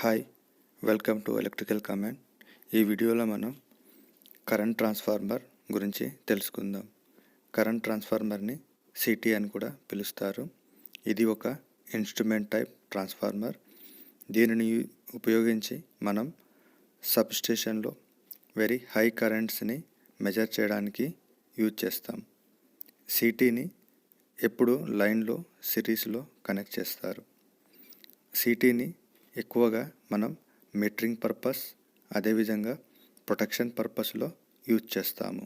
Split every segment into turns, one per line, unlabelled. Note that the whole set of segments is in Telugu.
Hi, welcome to electrical command. ఈ వీడియోలో మనం కరెంట్ ట్రాన్స్ఫార్మర్ గురించి తెలుసుకుందాం. కరెంట్ ట్రాన్స్ఫార్మర్ని సిటీ అని కూడా పిలుస్తారు. ఇది ఒక ఇన్స్ట్రుమెంట్ టైప్ ట్రాన్స్ఫార్మర్. దీనిని ఉపయోగించి మనం సబ్స్టేషన్లో వెరీ హై కరెంట్స్ని మెజర్ చేయడానికి యూజ్ చేస్తాం. సిటీని ఎప్పుడు లైన్లో సిరీస్లో కనెక్ట్ చేస్తారు. సిటీని ఎక్కువగా మనం మీటరింగ్ పర్పస్, అదేవిధంగా ప్రొటెక్షన్ పర్పస్లో యూజ్ చేస్తాము.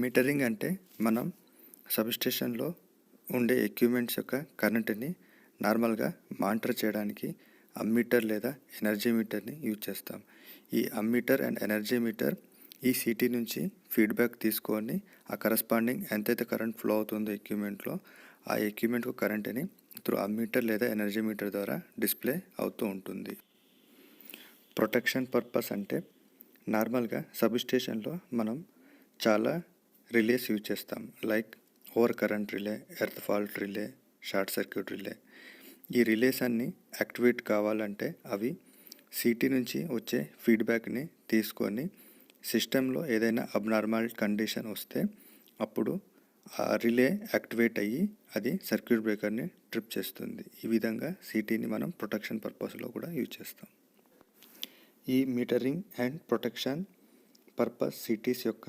మీటరింగ్ అంటే మనం సబ్స్టేషన్లో ఉండే ఎక్విప్మెంట్స్ యొక్క కరెంటుని నార్మల్గా మానిటర్ చేయడానికి అమ్మీటర్ లేదా ఎనర్జీ మీటర్ని యూజ్ చేస్తాం. ఈ అమ్మీటర్ అండ్ ఎనర్జీ మీటర్ ఈ సిటీ నుంచి ఫీడ్బ్యాక్ తీసుకొని ఆ కరస్పాండింగ్ ఎంతైతే కరెంట్ ఫ్లో అవుతుందో ఎక్విప్మెంట్లో ఆ ఎక్విప్మెంట్కు కరెంటుని త్రూ అమ్మీటర్ లేదా ఎనర్జీ మీటర్ ద్వారా డిస్ప్లే అవుతూ ఉంటుంది. ప్రొటెక్షన్ పర్పస్ అంటే నార్మల్గా సబ్స్టేషన్లో మనం చాలా రిలేస్ యూజ్ చేస్తాం. Like over current relay, earth fault relay, short circuit relay. ఈ రిలేస్ అన్నీ యాక్టివేట్ కావాలంటే అవి సిటీ నుంచి వచ్చే ఫీడ్బ్యాక్ని తీసుకొని సిస్టంలో ఏదైనా అబ్నార్మల్ కండిషన్ వస్తే అప్పుడు ఆ రిలే యాక్టివేట్ అయ్యి అది సర్క్యూట్ బ్రేకర్ని ట్రిప్ చేస్తుంది. ఈ విధంగా సిటీని మనం ప్రొటెక్షన్ పర్పస్లో కూడా యూజ్ చేస్తాం. ఈ metering and protection purpose cities యొక్క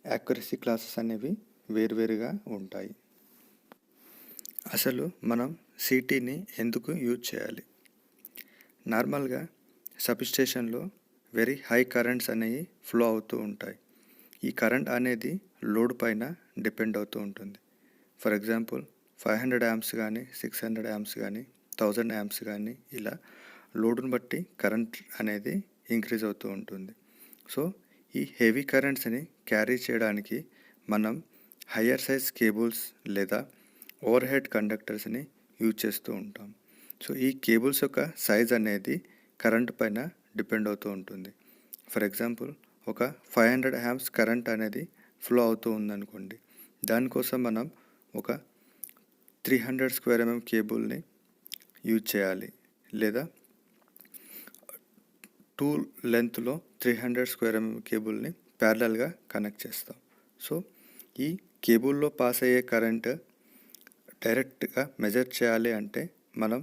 యాక్యురసీ క్లాసెస్ అనేవి వేరువేరుగా ఉంటాయి. అసలు మనం సిటీని ఎందుకు యూజ్ చేయాలి? నార్మల్గా సబ్స్టేషన్లో వెరీ హై కరెంట్స్ అనేవి ఫ్లో అవుతూ ఉంటాయి. ఈ కరెంట్ అనేది లోడ్ పైన డిపెండ్ అవుతూ ఉంటుంది. ఫర్ ఎగ్జాంపుల్ 500 amps కానీ, 600 amps కానీ, 1000 amps కానీ ఇలా లోడ్ను బట్టి కరెంట్ అనేది ఇంక్రీజ్ అవుతూ ఉంటుంది. సో ఈ హెవీ కరెంట్స్ని క్యారీ చేయడానికి మనం హయ్యర్ సైజ్ కేబుల్స్ లేదా ఓవర్ హెడ్ కండక్టర్స్ని యూజ్ చేస్తూ ఉంటాం. సో ఈ కేబుల్స్ యొక్క సైజ్ అనేది కరెంట్ పైన డిపెండ్ అవుతూ ఉంటుంది. ఫర్ ఎగ్జాంపుల్ ఒక 500 amps కరెంట్ అనేది ఫ్లో అవుతూ ఉందనుకోండి, దానికోసం మనం ఒక 300 square mm కేబుల్ని యూజ్ చేయాలి, లేదా 2 లెంత్లో 300 square mm కేబుల్ని ప్యారలల్గా కనెక్ట్ చేస్తాం. సో ఈ కేబుల్లో పాస్ అయ్యే కరెంట్ డైరెక్ట్గా మెజర్ చేయాలి అంటే మనం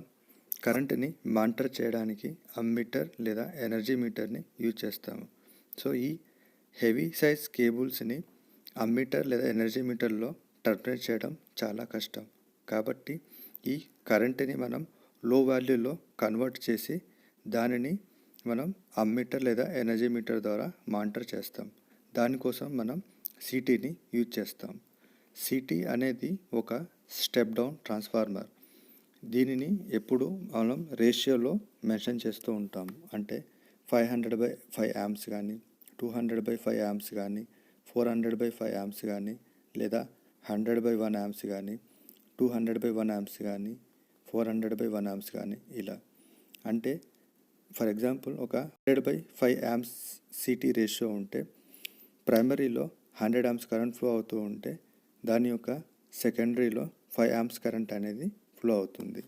కరెంట్ని మానిటర్ చేయడానికి అమ్మీటర్ లేదా ఎనర్జీ మీటర్ని యూజ్ చేస్తాము. సో ఈ హెవీ సైజ్ కేబుల్స్ని అమ్మీటర్ లేదా ఎనర్జీ మీటర్లో టర్మినేట్ చేయడం చాలా కష్టం. కాబట్టి ఈ కరెంట్ని మనం లో వాల్యూలో కన్వర్ట్ చేసి దానిని మనం అమ్మీటర్ లేదా ఎనర్జీ మీటర్ ద్వారా మానిటర్ చేస్తాం. దానికోసం మనం సిటీని యూజ్ చేస్తాం. సిటీ అనేది ఒక స్టెప్ డౌన్ ట్రాన్స్ఫార్మర్. దీనిని ఎప్పుడు మనం రేషియోలో మెన్షన్ చేస్తూ ఉంటాం. అంటే 500/5 amps కానీ, 200/5 amps కానీ, 400/5 amps కానీ, లేదా 100/1 amps కానీ, 200/1 amps కానీ, 400/1 amps కానీ ఇలా. అంటే ఫర్ ఎగ్జాంపుల్ ఒక 100/5 amps సిటీ రేషియో ఉంటే ప్రైమరీలో 100 amps కరెంట్ ఫ్లో అవుతూ ఉంటే దాని యొక్క సెకండరీలో 5 amps కరెంట్ అనేది ఫ్లో అవుతుంది.